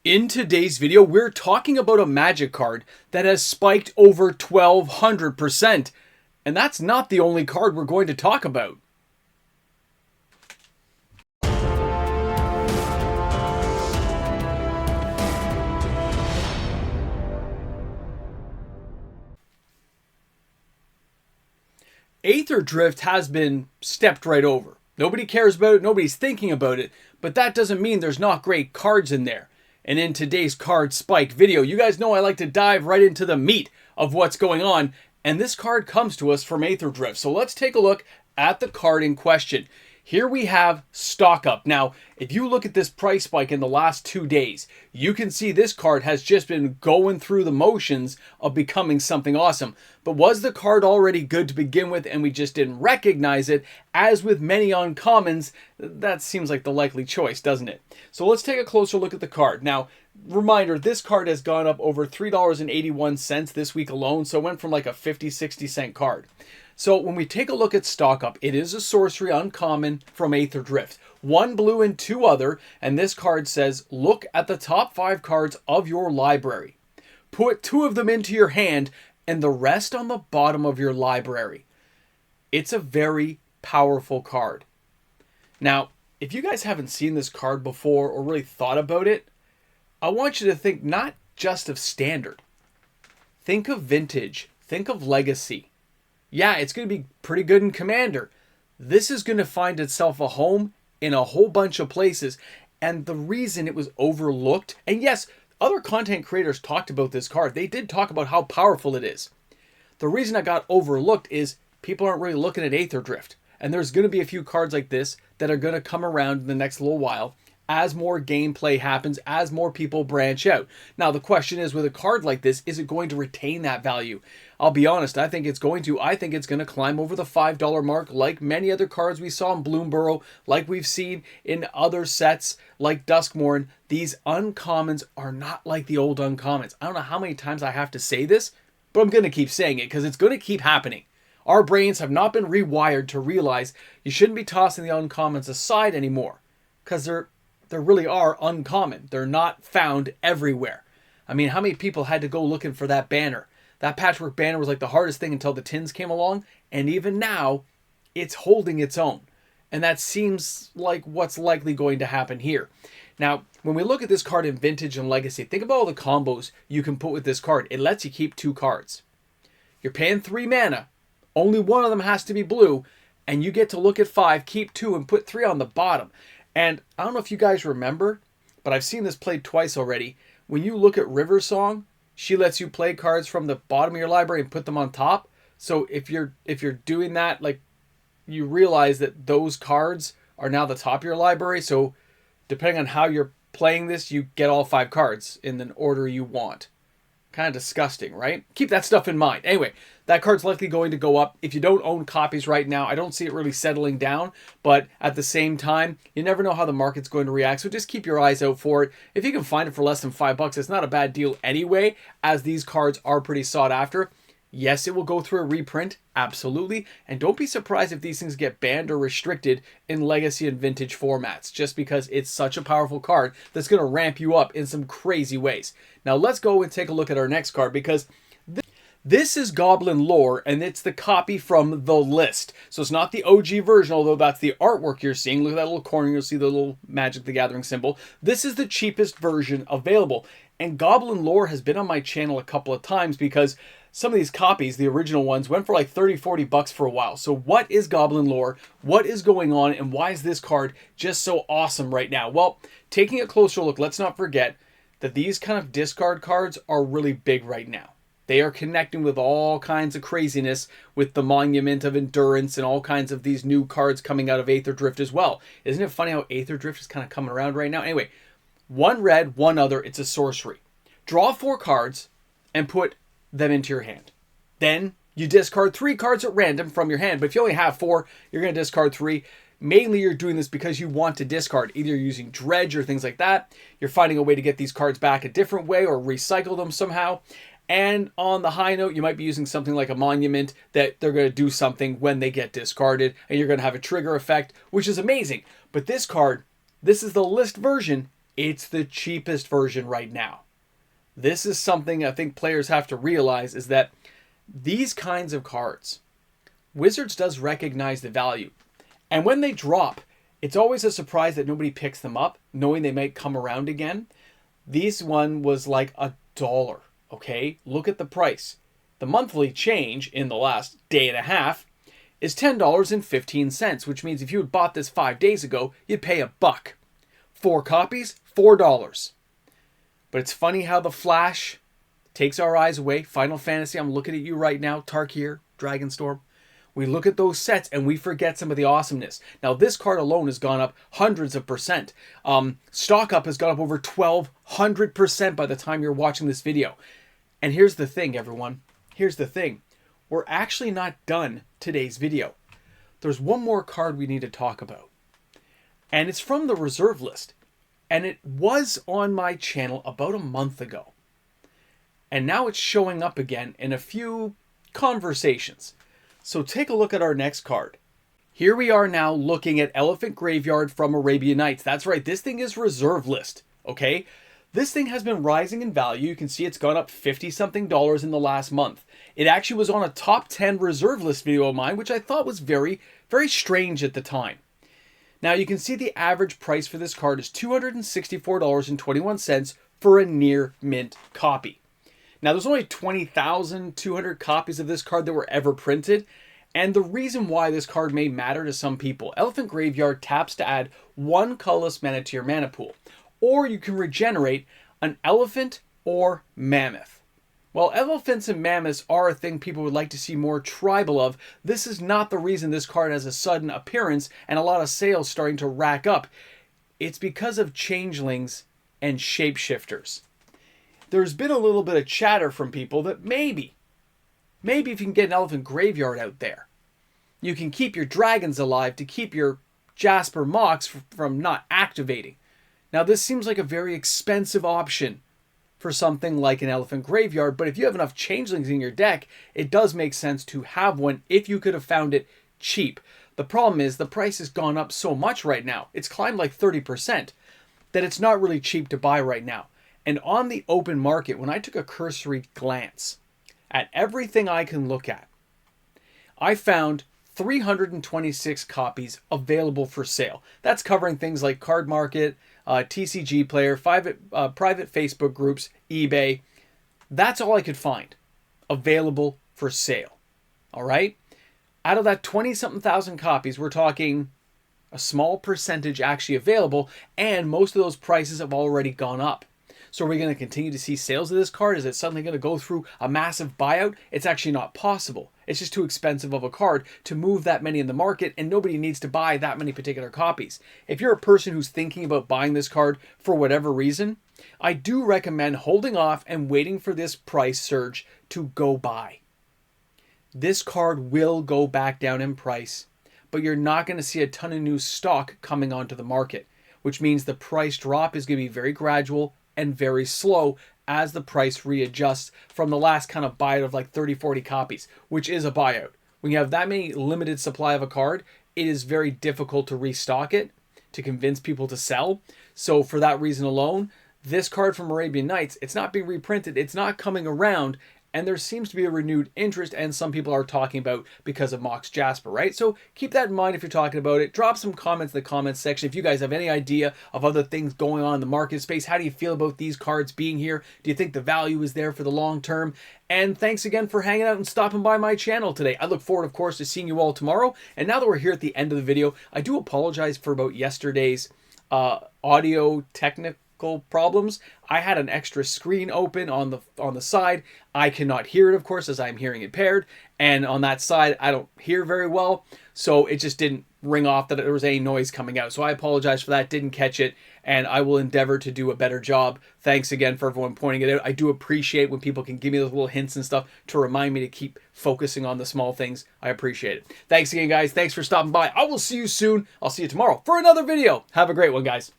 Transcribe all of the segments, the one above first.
In today's video, we're talking about a magic card that has spiked over 1200%. And that's not the only card we're going to talk about. Aetherdrift has been stepped right over. Nobody cares about it, nobody's thinking about it, but that doesn't mean there's not great cards in there. And in today's card spike video, you guys know I like to dive right into the meat of what's going on, and this card comes to us from Aetherdrift. So let's take a look at the card in question. Here we have Stock Up. Now, if you look at this price spike in the last 2 days, you can see this card has just been going through the motions of becoming something awesome. But was the card already good to begin with and we just didn't recognize it? As with many uncommons, that seems like the likely choice, doesn't it? So let's take a closer look at the card. Now, reminder, this card has gone up over $3.81 this week alone, so it went from like a 50-60 cent card. So when we take a look at Stock Up, it is a sorcery uncommon from Aetherdrift. 1 blue and 2 other, and this card says, look at the top 5 cards of your library. Put 2 of them into your hand and the rest on the bottom of your library. It's a very powerful card. Now, if you guys haven't seen this card before or really thought about it, I want you to think not just of standard. Think of vintage. Think of legacy. Yeah, it's going to be pretty good in Commander. This is going to find itself a home in a whole bunch of places. And the reason it was overlooked, and yes, other content creators talked about this card. They did talk about how powerful it is. The reason it got overlooked is people aren't really looking at Aetherdrift. And there's going to be a few cards like this that are going to come around in the next little while as more gameplay happens, as more people branch out. Now, the question is, with a card like this, is it going to retain that value? I'll be honest, I think it's going to. I think it's going to climb over the $5 mark like many other cards we saw in Bloomburrow, like we've seen in other sets like Duskmourn. These uncommons are not like the old uncommons. I don't know how many times I have to say this, but I'm going to keep saying it because it's going to keep happening. Our brains have not been rewired to realize you shouldn't be tossing the uncommons aside anymore because they really are uncommon. They're not found everywhere. I mean, how many people had to go looking for that banner? That patchwork banner was like the hardest thing until the tins came along. And even now, it's holding its own. And that seems like what's likely going to happen here. Now, when we look at this card in Vintage and Legacy, think about all the combos you can put with this card. It lets you keep 2 cards. You're paying 3 mana. Only one of them has to be blue. And you get to look at 5, keep 2, and put 3 on the bottom. And I don't know if you guys remember, but I've seen this played twice already. When you look at River Song, she lets you play cards from the bottom of your library and put them on top. So if you're doing that, like, you realize that those cards are now the top of your library. So depending on how you're playing this, you get all 5 cards in the order you want. Kind of disgusting, right? Keep that stuff in mind. Anyway, that card's likely going to go up. If you don't own copies right now, I don't see it really settling down. But at the same time, you never know how the market's going to react. So just keep your eyes out for it. If you can find it for less than $5, it's not a bad deal anyway, as these cards are pretty sought after. Yes, it will go through a reprint, absolutely. And don't be surprised if these things get banned or restricted in Legacy and Vintage formats, just because it's such a powerful card that's going to ramp you up in some crazy ways. Now let's go and take a look at our next card, because this is Goblin lore, and it's the copy from the list. So it's not the OG version, although that's the artwork you're seeing. Look at that little corner, you'll see the little Magic the Gathering symbol. This is the cheapest version available. And Goblin lore has been on my channel a couple of times because some of these copies, the original ones, went for like 30-40 bucks for a while. So what is Goblin lore? What is going on? And why is this card just so awesome right now? Well, taking a closer look, let's not forget that these kind of discard cards are really big right now. They are connecting with all kinds of craziness with the Monument of Endurance and all kinds of these new cards coming out of Aetherdrift as well. Isn't it funny how Aetherdrift is kind of coming around right now? Anyway, 1 red, 1 other. It's a sorcery. Draw 4 cards and put them into your hand. Then you discard 3 cards at random from your hand. But if you only have 4, you're going to discard 3. Mainly you're doing this because you want to discard, either using dredge or things like that. You're finding a way to get these cards back a different way or recycle them somehow. And on the high note, you might be using something like a monument that they're going to do something when they get discarded, and you're going to have a trigger effect, which is amazing. But this card, this is the list version. It's the cheapest version right now. This is something I think players have to realize, is that these kinds of cards, Wizards does recognize the value. And when they drop, it's always a surprise that nobody picks them up, knowing they might come around again. This one was like $1, okay? Look at the price. The monthly change in the last day and a half is $10.15, which means if you had bought this 5 days ago, you'd pay $1. 4 copies, $4. But it's funny how the flash takes our eyes away. Final Fantasy, I'm looking at you right now, Tarkir, Dragonstorm. We look at those sets and we forget some of the awesomeness. Now, this card alone has gone up hundreds of percent. Stock up has gone up over 1,200% by the time you're watching this video. And here's the thing, everyone. Here's the thing. We're actually not done today's video. There's one more card we need to talk about. And it's from the reserve list. And it was on my channel about a month ago. And now it's showing up again in a few conversations. So take a look at our next card. Here we are now looking at Elephant Graveyard from Arabian Nights. That's right, this thing is reserve list, okay? This thing has been rising in value. You can see it's gone up 50-something dollars in the last month. It actually was on a top 10 reserve list video of mine, which I thought was very, very strange at the time. Now you can see the average price for this card is $264.21 for a near mint copy. Now, there's only 20,200 copies of this card that were ever printed, and the reason why this card may matter to some people, Elephant Graveyard taps to add 1 colorless mana to your mana pool, or you can regenerate an elephant or mammoth. While elephants and mammoths are a thing people would like to see more tribal of, this is not the reason this card has a sudden appearance and a lot of sales starting to rack up. It's because of changelings and shapeshifters. There's been a little bit of chatter from people that maybe if you can get an Elephant Graveyard out there, you can keep your dragons alive to keep your Jasper Mox from not activating. Now, this seems like a very expensive option for something like an Elephant Graveyard, but if you have enough changelings in your deck, it does make sense to have one if you could have found it cheap. The problem is the price has gone up so much right now. It's climbed like 30%, that it's not really cheap to buy right now. And on the open market, when I took a cursory glance at everything I can look at, I found 326 copies available for sale. That's covering things like Card Market, TCG Player, private Facebook groups, eBay. That's all I could find available for sale. All right? Out of that 20-something thousand copies, we're talking a small percentage actually available, and most of those prices have already gone up. So are we going to continue to see sales of this card? Is it suddenly going to go through a massive buyout? It's actually not possible. It's just too expensive of a card to move that many in the market, and nobody needs to buy that many particular copies. If you're a person who's thinking about buying this card for whatever reason, I do recommend holding off and waiting for this price surge to go by. This card will go back down in price, but you're not going to see a ton of new stock coming onto the market, which means the price drop is going to be very gradual and very slow as the price readjusts from the last kind of buyout of like 30-40 copies, which is a buyout. When you have that many limited supply of a card, it is very difficult to restock it, to convince people to sell. So for that reason alone, this card from Arabian Nights, it's not being reprinted, it's not coming around, and there seems to be a renewed interest, and some people are talking about because of Mox Jasper, right? So keep that in mind if you're talking about it. Drop some comments in the comments section if you guys have any idea of other things going on in the market space. How do you feel about these cards being here? Do you think the value is there for the long term? And thanks again for hanging out and stopping by my channel today. I look forward, of course, to seeing you all tomorrow. And now that we're here at the end of the video, I do apologize for about yesterday's audio technical problems. I had an extra screen open on the side. I cannot hear it, of course, as I'm hearing impaired, and on that side I don't hear very well, so it just didn't ring off that there was any noise coming out. So I apologize for that, didn't catch it, and I will endeavor to do a better job. Thanks again for everyone pointing it out. I do appreciate when people can give me those little hints and stuff to remind me to keep focusing on the small things. I appreciate it. Thanks again, guys. Thanks for stopping by. I will see you soon. I'll see you tomorrow for another video. Have a great one, guys.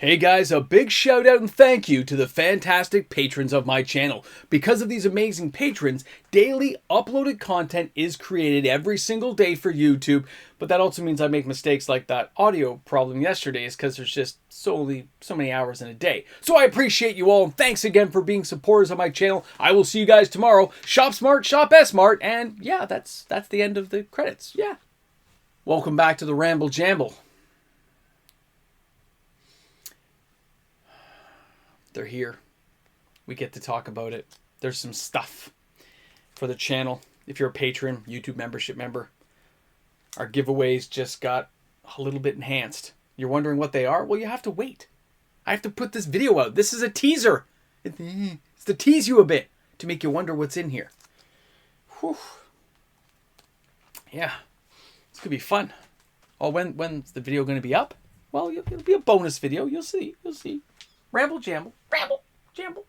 Hey guys, a big shout out and thank you to the fantastic patrons of my channel. Because of these amazing patrons, daily uploaded content is created every single day for YouTube, but that also means I make mistakes like that audio problem yesterday is because there's just so many hours in a day. So I appreciate you all and thanks again for being supporters of my channel. I will see you guys tomorrow. Shop smart, shop S-smart, and yeah, that's the end of the credits. Yeah. Welcome back to the Ramble Jamble. They're here. We get to talk about it. There's some stuff for the channel. If you're a patron, YouTube membership member, our giveaways just got a little bit enhanced. You're wondering what they are? Well, you have to wait. I have to put this video out. This is a teaser. It's to tease you a bit, to make you wonder what's in here. Whew. Yeah, this could be fun. Oh, when's the video going to be up? Well, it'll be a bonus video. You'll see. You'll see. Ramble Jamble. Ramble Jamble.